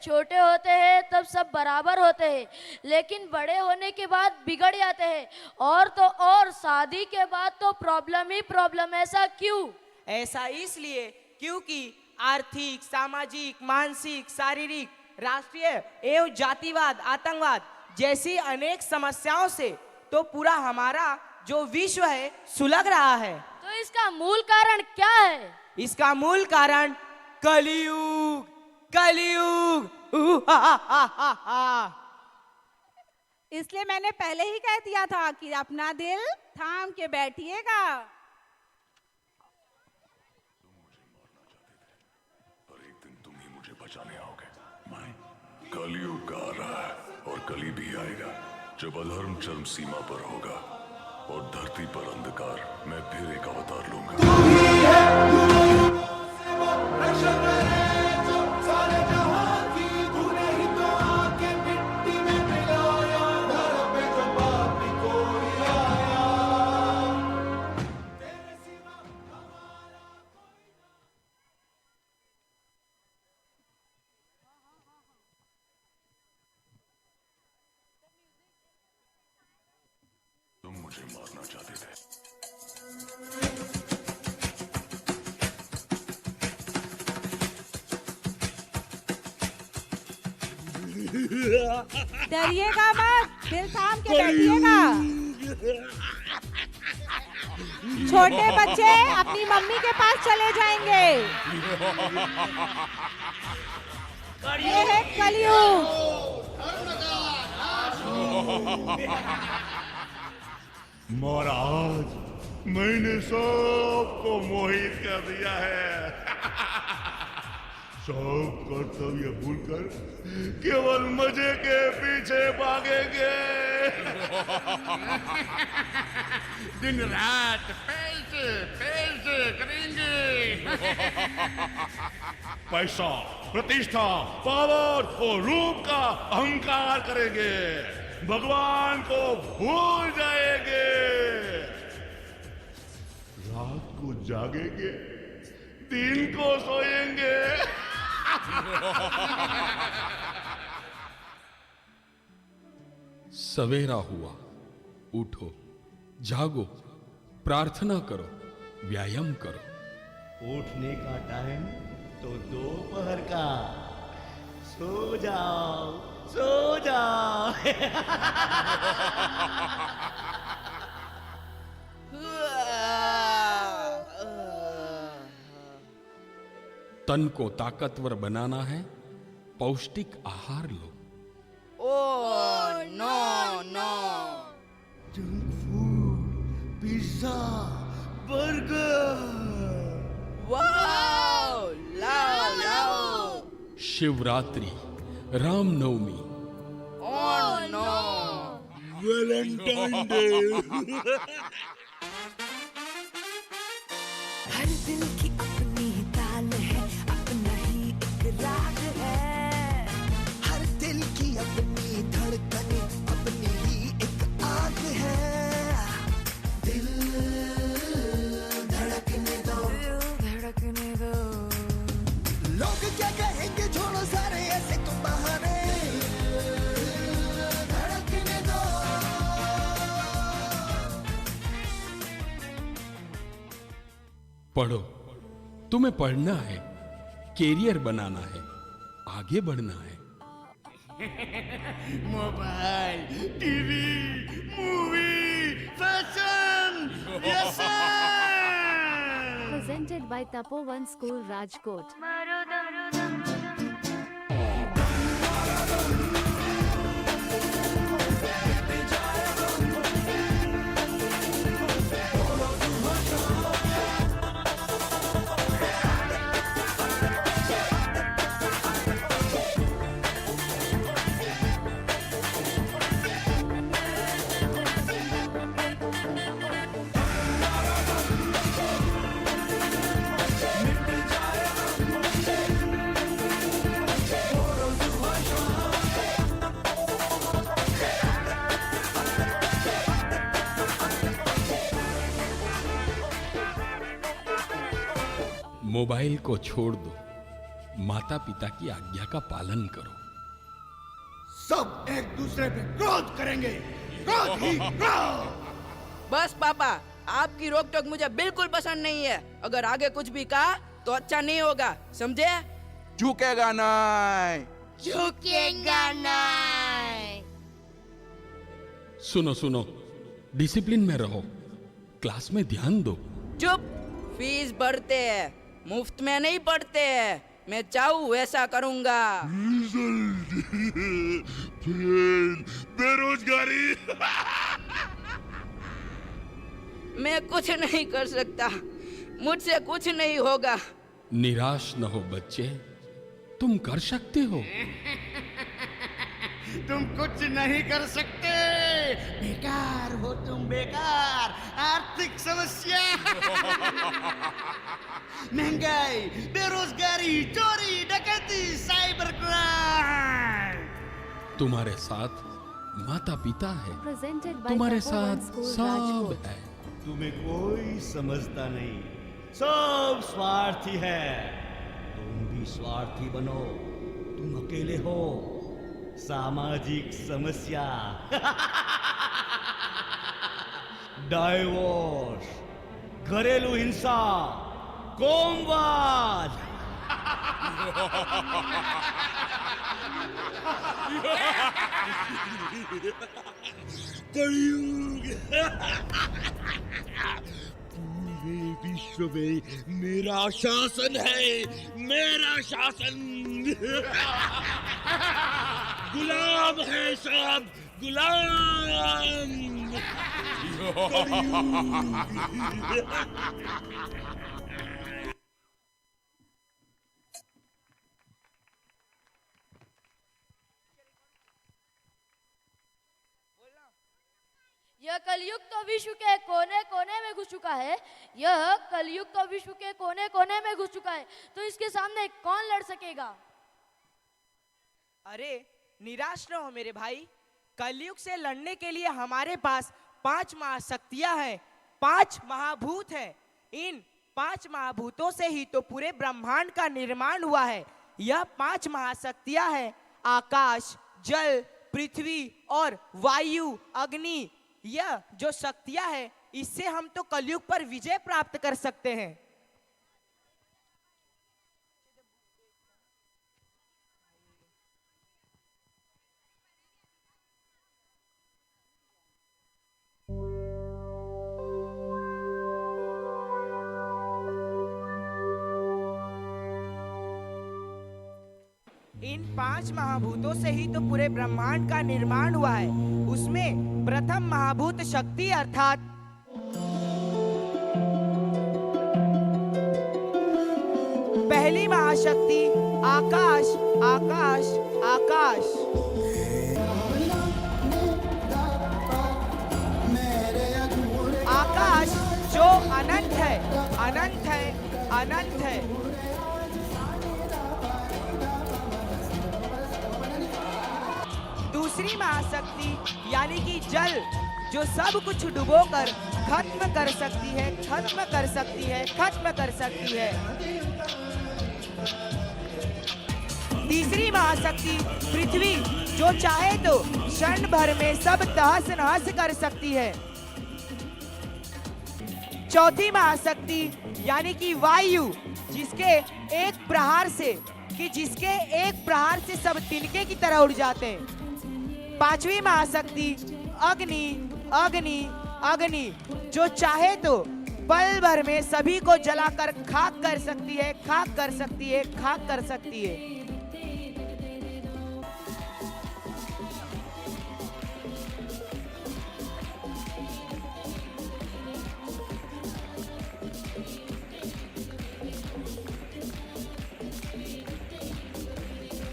छोटे होते हैं तब सब बराबर होते हैं, लेकिन बड़े होने के बाद बिगड़ जाते हैं। और तो और शादी के बाद तो प्रॉब्लम ही प्रॉब्लम। ऐसा क्यों? ऐसा इसलिए क्योंकि आर्थिक, सामाजिक, मानसिक, शारीरिक, राष्ट्रीय एवं जातिवाद, आतंकवाद जैसी अनेक समस्याओं से तो पूरा हमारा जो विश्व है सुलग रहा है। तो इसका मूल कारण क्या है? इसका मूल कारण कलयुग, कलयुग। इसलिए मैंने पहले ही कह दिया था कि अपना दिल थाम के बैठिएगा। और एक दिन तुम ही मुझे बचाने आओगे। मैं कलयुग आ रहा है और कली भी आएगा जब अधर्म चरम सीमा पर होगा और धरती पर अंधकार। मैं फिर एक अवतार लूंगा। तुम मुझे मारना चाहते थे। डरिएगा मत, दिल थाम के बैठिएगा। छोटे बच्चे अपनी मम्मी के पास चले जाएंगे। ये है कलयुग। महाराज, मैंने सबको मोहित कर दिया है। सब कर्तव्य भूलकर केवल मजे के पीछे भागेंगे। दिन रात पैसे पैसे करेंगे। पैसा, प्रतिष्ठा, पावर और रूप का अहंकार करेंगे। भगवान को भूल जाएंगे। रात को जागेंगे, दिन को सोएंगे। सवेरा हुआ, उठो, जागो, प्रार्थना करो, व्यायाम करो। उठने का टाइम तो दोपहर का। सो जाओ, सो जाओ। तन को ताकतवर बनाना है, पौष्टिक आहार लो। Oh no no. Junk food, pizza, burger. Wow, लाओ लाओ। Shivratri, Ramnavami, oh no. Valentine day. हर दिल की अपनी ताल है, अपना ही एक राग है। हर दिल की अपनी धड़कने, अपनी ही एक आग है। दिल धड़कने दो, धड़कने दो। लोग क्या कहेंगे, छोड़ो सारे ऐसे तुम बहाने। धड़कने दो। पढ़ो, तुम्हें पढ़ना है, कैरियर बनाना है, आगे बढ़ना है। Mobile, TV, movie, fashion, yes sir. Presented by Tapovan School, Rajkot. Mobile को छोड़ दो, माता पिता की आज्ञा का पालन करो। सब एक दूसरे पे क्रोध करेंगे, क्रोध ही क्रोध। बस पापा, आपकी रोक टोक मुझे बिल्कुल पसंद नहीं है। अगर आगे कुछ भी कहा तो अच्छा नहीं होगा, समझे? झुकेगा नहीं। झुकेगा नहीं। सुनो सुनो, डिसिप्लिन में रहो, क्लास में ध्यान दो। चुप, फीस भरते हैं, मुफ्त में नहीं पढ़ते हैं। मैं चाहूँ वैसा करूँगा। बेरोजगारी। मैं कुछ नहीं कर सकता, मुझसे कुछ नहीं होगा। निराश न हो बच्चे, तुम कर सकते हो। तुम कुछ नहीं कर सकते, बेकार हो तुम, बेकार। आर्थिक समस्या, महंगाई, बेरोजगारी, चोरी, डकैती, साइबर क्राइम। तुम्हारे साथ माता पिता है, Presented by तुम्हारे Tapovan साथ School, सब Rajkot. है। तुम्हें कोई समझता नहीं, सब स्वार्थी है। तुम भी स्वार्थी बनो, तुम अकेले हो। सामाजिक समस्या, डाइवोर्स, घरेलू हिंसा, कोमवाद। कलयुग। पूरे विश्व में मेरा शासन है, मेरा शासन। गुलाम है सब, गुलाम। यह कलयुग तो विश्व के कोने कोने में घुस चुका है। यह कलयुग तो विश्व के कोने कोने में घुस चुका है, तो इसके सामने कौन लड़ सकेगा? अरे निराश न हो मेरे भाई, कलयुग से लड़ने के लिए हमारे पास 5 महाशक्तियां हैं, 5 महाभूत हैं। इन 5 महाभूतों से ही तो पूरे ब्रह्मांड का निर्माण हुआ है। यह 5 महाशक्तियां हैं, आकाश, जल, पृथ्वी और वायु, अग्नि। यह जो शक्तियां हैं, इससे हम तो कलयुग पर विजय प्राप्त कर सकते हैं। इन 5 महाभूतों से ही तो पूरे ब्रह्मांड का निर्माण हुआ है। उसमें प्रथम महाभूत शक्ति अर्थात पहली महाशक्ति आकाश, आकाश, आकाश। आकाश जो अनंत है, अनंत है, अनंत है। दूसरी महाशक्ति यानी कि जल, जो सब कुछ डुबोकर खत्म कर सकती है, खत्म कर सकती है, खत्म कर सकती है। तीसरी महाशक्ति पृथ्वी, जो चाहे तो क्षण भर में सब तहस नहस कर सकती है। चौथी महाशक्ति यानी कि वायु, जिसके एक प्रहार से सब तिनके की तरह उड़ जाते हैं। पांचवी महाशक्ति अग्नि, अग्नि, अग्नि, जो चाहे तो पल भर में सभी को जलाकर खाक कर सकती है, खाक कर सकती है, खाक कर सकती है।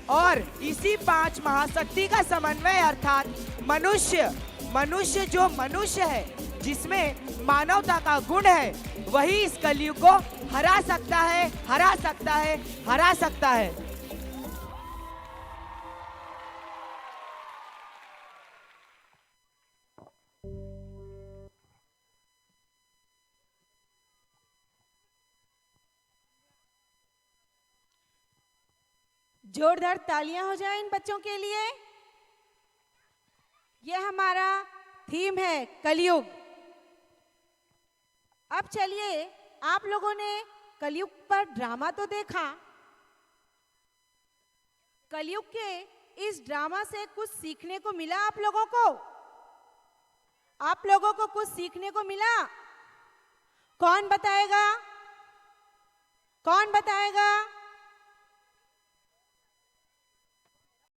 और इसी 5 महाशक्ति का समन्वय अर्थात मनुष्य, मनुष्य जो मनुष्य है, जिसमें मानवता का गुण है, वही इस कलयुग को हरा सकता है, हरा सकता है, हरा सकता है। जोरदार तालियां हो जाए इन बच्चों के लिए। ये हमारा थीम है कलयुग। अब चलिए, आप लोगों ने कलयुग पर ड्रामा तो देखा। कलयुग के इस ड्रामा से कुछ सीखने को मिला आप लोगों को? आप लोगों को कुछ सीखने को मिला? कौन बताएगा? कौन बताएगा?